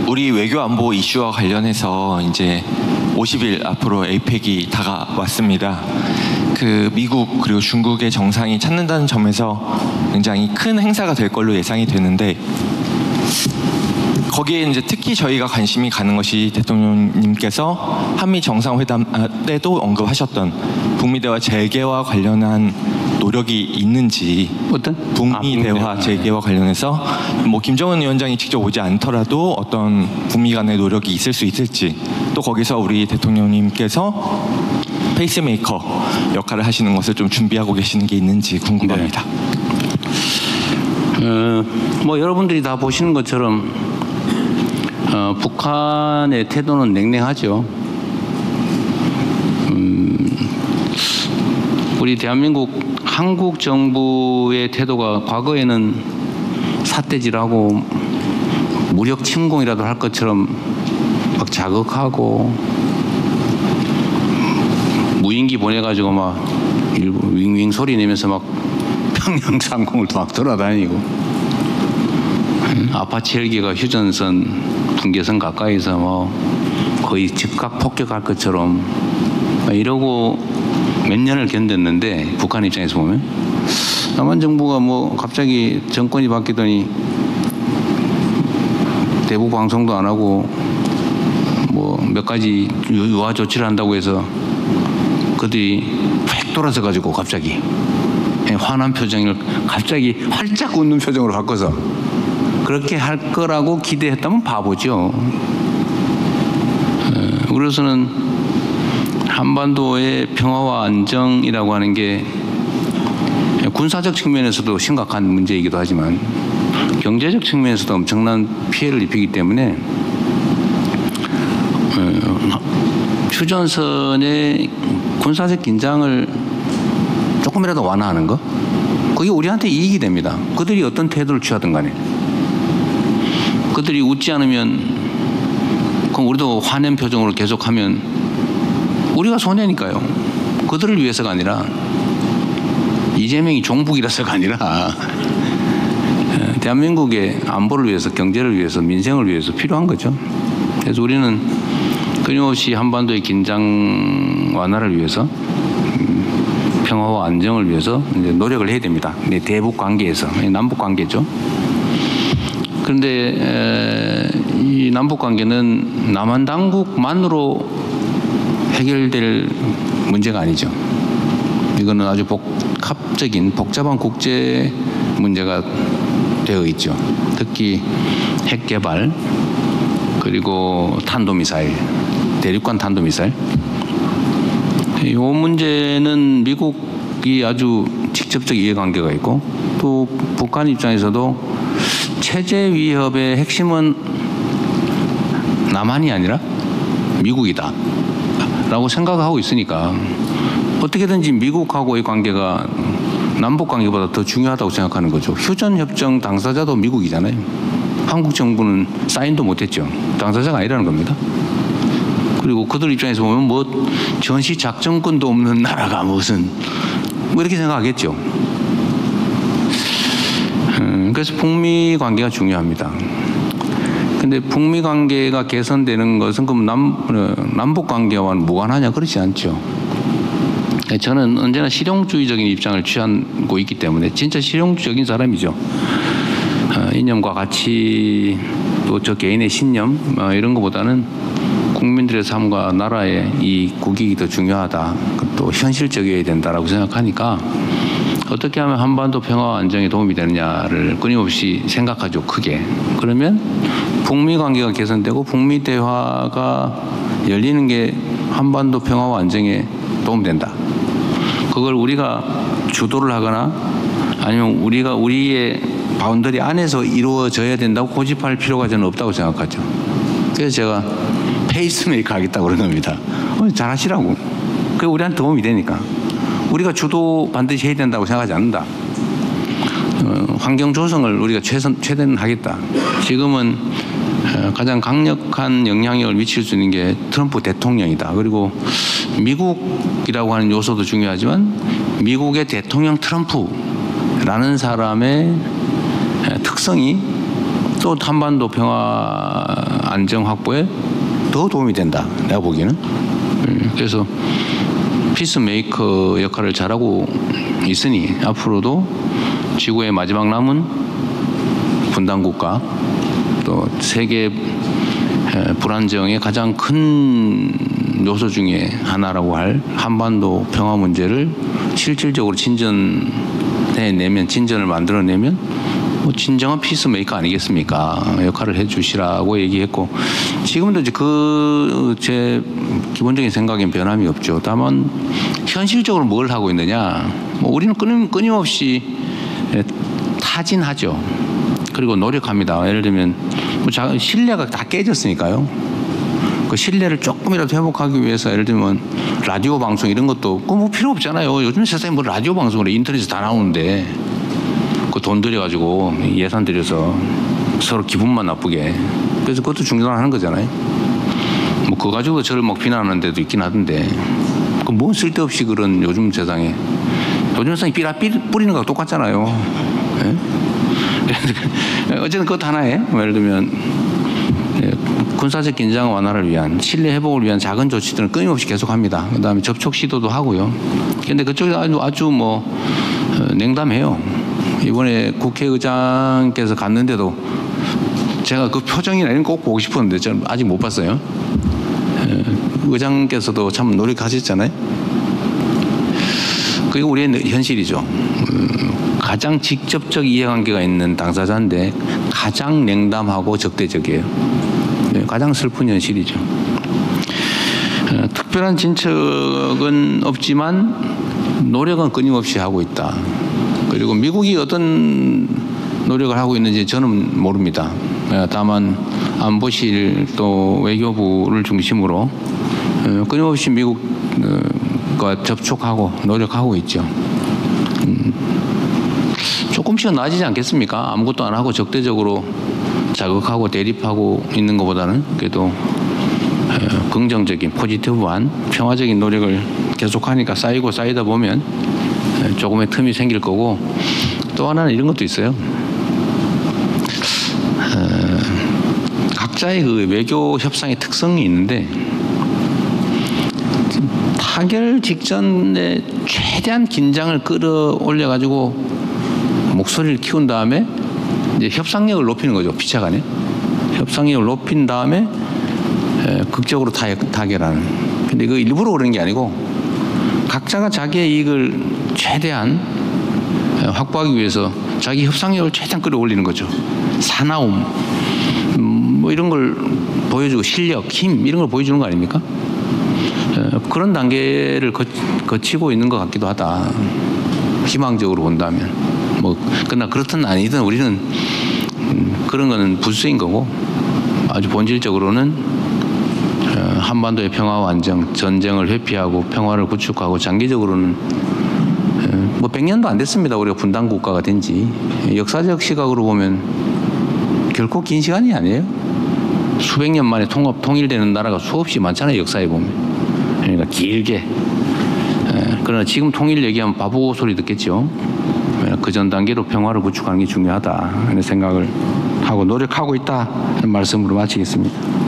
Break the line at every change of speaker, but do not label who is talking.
우리 외교 안보 이슈와 관련해서 이제 50일 앞으로 에이펙이 다가왔습니다. 미국 그리고 중국의 정상이 찾는다는 점에서 굉장히 큰 행사가 될 걸로 예상이 되는데, 거기에 이제 특히 저희가 관심이 가는 것이 대통령님께서 한미 정상회담 때도 언급하셨던 북미 대화 재개와 관련한 노력이 있는지,
어떤?
북미 대화 재개와 관련해서 뭐 김정은 위원장이 직접 오지 않더라도 어떤 북미 간의 노력이 있을 수 있을지, 또 거기서 우리 대통령님께서 페이스메이커 역할을 하시는 것을 좀 준비하고 계시는 게 있는지 궁금합니다.
뭐 여러분들이 다 보시는 것처럼 북한의 태도는 냉랭하죠. 우리 대한민국 한국 정부의 태도가 과거에는 삿대질하고 무력 침공이라도 할 것처럼 막 자극하고 무인기 보내가지고 막 일부 윙윙 소리 내면서 막 평양 상공을 막 돌아다니고, 아파치 헬기가 휴전선 분계선 가까이서 뭐 거의 즉각 폭격할 것처럼 이러고 몇 년을 견뎠는데, 북한 입장에서 보면 남한 정부가 뭐 갑자기 정권이 바뀌더니 대북 방송도 안 하고 뭐 몇 가지 유화 조치를 한다고 해서 그들이 획 돌아서 가지고 갑자기 환한 표정을 갑자기 활짝 웃는 표정으로 바꿔서 그렇게 할 거라고 기대했다면 바보죠. 그래서는 한반도의 평화와 안정이라고 하는 게 군사적 측면에서도 심각한 문제이기도 하지만 경제적 측면에서도 엄청난 피해를 입히기 때문에 휴전선의 군사적 긴장을 조금이라도 완화하는 거, 그게 우리한테 이익이 됩니다. 그들이 어떤 태도를 취하든 간에. 그들이 웃지 않으면 그럼 우리도 화낸 표정으로 계속하면 우리가 손해니까요. 그들을 위해서가 아니라, 이재명이 종북이라서가 아니라 대한민국의 안보를 위해서, 경제를 위해서, 민생을 위해서 필요한 거죠. 그래서 우리는 끊임없이 한반도의 긴장 완화를 위해서, 평화와 안정을 위해서 이제 노력을 해야 됩니다. 대북 관계에서, 남북 관계죠. 그런데 이 남북 관계는 남한 당국만으로 해결될 문제가 아니죠. 이거는 아주 복잡한 국제 문제가 되어 있죠. 특히 핵 개발, 그리고 탄도미사일, 대륙간 탄도미사일. 이 문제는 미국이 아주 직접적 이해관계가 있고, 또 북한 입장에서도 체제 위협의 핵심은 남한이 아니라 미국이다 라고 생각하고 있으니까, 어떻게든지 미국하고의 관계가 남북 관계보다 더 중요하다고 생각하는 거죠. 휴전협정 당사자도 미국이잖아요. 한국 정부는 사인도 못했죠. 당사자가 아니라는 겁니다. 그리고 그들 입장에서 보면 뭐 전시 작전권도 없는 나라가 무슨 뭐 이렇게 생각하겠죠. 그래서 북미 관계가 중요합니다. 근데 북미 관계가 개선되는 것은 그럼 남북 관계와는 무관하냐? 그렇지 않죠. 저는 언제나 실용주의적인 입장을 취하고 있기 때문에, 진짜 실용주의적인 사람이죠. 이념과 가치, 또 저 개인의 신념 이런 것보다는 국민들의 삶과 나라의 이 국익이 더 중요하다, 또 현실적이어야 된다라고 생각하니까 어떻게 하면 한반도 평화와 안정에 도움이 되느냐를 끊임없이 생각하죠, 크게. 그러면 북미 관계가 개선되고 북미 대화가 열리는 게 한반도 평화와 안정에 도움된다. 그걸 우리가 주도를 하거나 아니면 우리가 우리의 바운더리 안에서 이루어져야 된다고 고집할 필요가 저는 없다고 생각하죠. 그래서 제가 페이스메이커 하겠다고 그런 겁니다. 잘하시라고. 그게 우리한테 도움이 되니까. 우리가 주도 반드시 해야 된다고 생각하지 않는다. 환경 조성을 우리가 최대한 하겠다. 지금은 가장 강력한 영향력을 미칠 수 있는 게 트럼프 대통령이다. 그리고 미국이라고 하는 요소도 중요하지만 미국의 대통령 트럼프라는 사람의 특성이 또 한반도 평화 안정 확보에 더 도움이 된다. 내가 보기에는. 그래서 피스메이커 역할을 잘하고 있으니 앞으로도 지구의 마지막 남은 분단국가 또 세계 불안정의 가장 큰 요소 중에 하나라고 할 한반도 평화 문제를 실질적으로 진전해내면, 진전을 만들어내면 뭐 진정한 피스메이커 아니겠습니까? 역할을 해주시라고 얘기했고, 지금도 이제 제 기본적인 생각엔 변함이 없죠. 다만 현실적으로 뭘 하고 있느냐, 뭐 우리는 끊임없이 타진하죠. 그리고 노력합니다. 예를 들면 뭐 신뢰가 다 깨졌으니까요. 그 신뢰를 조금이라도 회복하기 위해서 예를 들면 라디오 방송 이런 것도 뭐 필요 없잖아요. 요즘 세상에 뭐 라디오 방송으로 인터넷에 다 나오는데 그 돈 들여가지고 예산 들여서 서로 기분만 나쁘게, 그래서 그것도 중단하는 거잖아요. 뭐 그거 가지고 저를 막 비난하는 데도 있긴 하던데, 그 뭐 쓸데없이 그런 요즘 세상에 뿌리는 거랑 똑같잖아요. 네? 어쨌든 그것도 하나에 예를 들면 군사적 긴장 완화를 위한, 신뢰 회복을 위한 작은 조치들은 끊임없이 계속합니다. 그다음에 접촉 시도도 하고요. 그런데 그쪽이 아주 뭐 냉담해요. 이번에 국회의장께서 갔는데도 제가 그 표정이나 이런 거 꼭 보고 싶었는데 저는 아직 못 봤어요. 의장께서도 참 노력하셨잖아요. 그게 우리의 현실이죠. 가장 직접적 이해관계가 있는 당사자인데 가장 냉담하고 적대적이에요. 가장 슬픈 현실이죠. 특별한 진척은 없지만 노력은 끊임없이 하고 있다. 그리고 미국이 어떤 노력을 하고 있는지 저는 모릅니다. 다만 안보실 또 외교부를 중심으로 끊임없이 미국과 접촉하고 노력하고 있죠. 조금씩은 나아지지 않겠습니까? 아무것도 안 하고 적대적으로 자극하고 대립하고 있는 것보다는 그래도 긍정적인 포지티브한 평화적인 노력을 계속하니까 쌓이다 보면 조금의 틈이 생길 거고, 또 하나는 이런 것도 있어요. 각자의 그 외교 협상의 특성이 있는데 타결 직전에 최대한 긴장을 끌어올려 가지고 목소리를 키운 다음에 이제 협상력을 높이는 거죠. 피차간에 협상력을 높인 다음에 극적으로 타결하는. 근데 그 일부러 그러는 게 아니고 각자가 자기의 이익을 최대한 확보하기 위해서 자기 협상력을 최대한 끌어올리는 거죠. 사나움 뭐 이런 걸 보여주고 실력, 힘 이런 걸 보여주는 거 아닙니까? 그런 단계를 거치고 있는 것 같기도 하다. 희망적으로 본다면. 뭐 그러나 그렇든 아니든 우리는 그런 거는 부수인 거고, 아주 본질적으로는 한반도의 평화와 안정, 전쟁을 회피하고 평화를 구축하고 장기적으로는 뭐 100년도 안 됐습니다. 우리가 분단 국가가 된 지. 역사적 시각으로 보면 결코 긴 시간이 아니에요. 수백 년 만에 통일되는 나라가 수없이 많잖아요. 역사에 보면. 그러니까 길게. 그러나 지금 통일 얘기하면 바보 소리 듣겠죠. 그 전 단계로 평화를 구축하는 게 중요하다 하는 생각을 하고 노력하고 있다 하는 말씀으로 마치겠습니다.